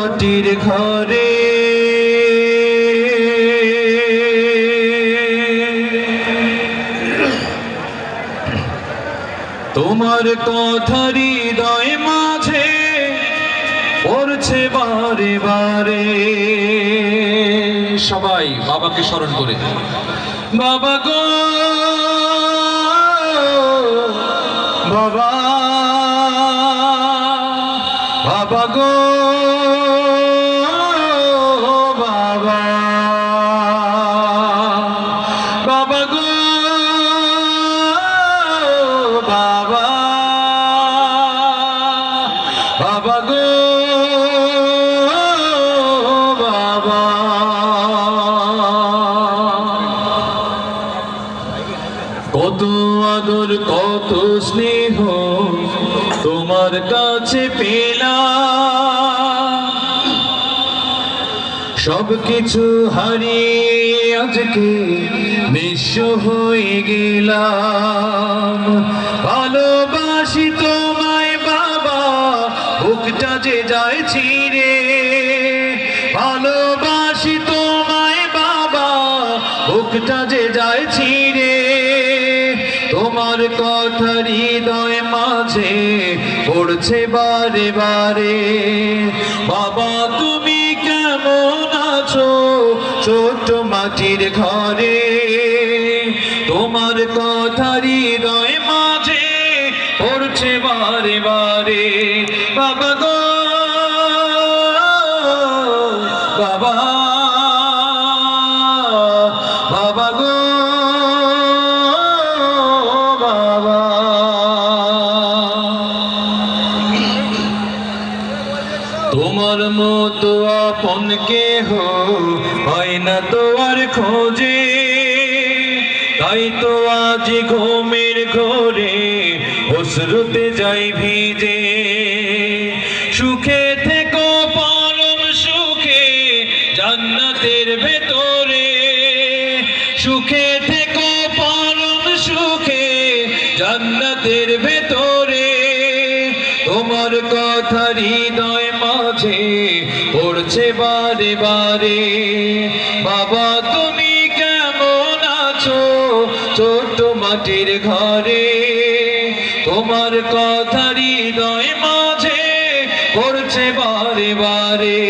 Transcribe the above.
মাটির ঘরে তোমার কথা হৃদয় মাঝে পড়ছে বারে বারে। সবাই বাবাকে স্মরণ করে, বাবা গো বাবা, বাবা গো বাবা, বাবা গো বাবা, বাবা গো বাবা। কত আদর কত স্নেহ তোমার কাছে পেলাম, সবকিছু হারিয়ে আজকে নিঃস্ব হয়ে গেলাম। ভালোবাসি তোমায় বাবা, বুকটা যে যায় ছিঁড়ে। ভালোবাসি তোমায় বাবা, বুকটা যে যায় ছিঁড়ে। তোমার কথা হৃদয় মাঝে পড়ছে বারে বারে। বাবা তুমি কেমন আছো ছোট মাটির ঘরে? তোমার কথা হৃদয় মাঝে পড়ছে বারে বারে। বাবা গো বাবা, বাবা গো বাবা। তোমার মতো আপন কেহ হয় না তো আর খোঁজে, তাই তো আজ ঘুমের ঘোরে অশ্রুতে যাই ভিজে। সুখে থেকো পরম সুখে জান্নাতের ভেতরে। সুখে থেকো পরম সুখে জান্নাতের ভেতরে। তোমার কথা হৃদয় মাঝে পড়ছে বারে বারে। বাবা তুমি কেমন আছো ছোট মাটির ঘরে? তোমার কথা হৃদয় মাঝে পড়ছে বারে বারে।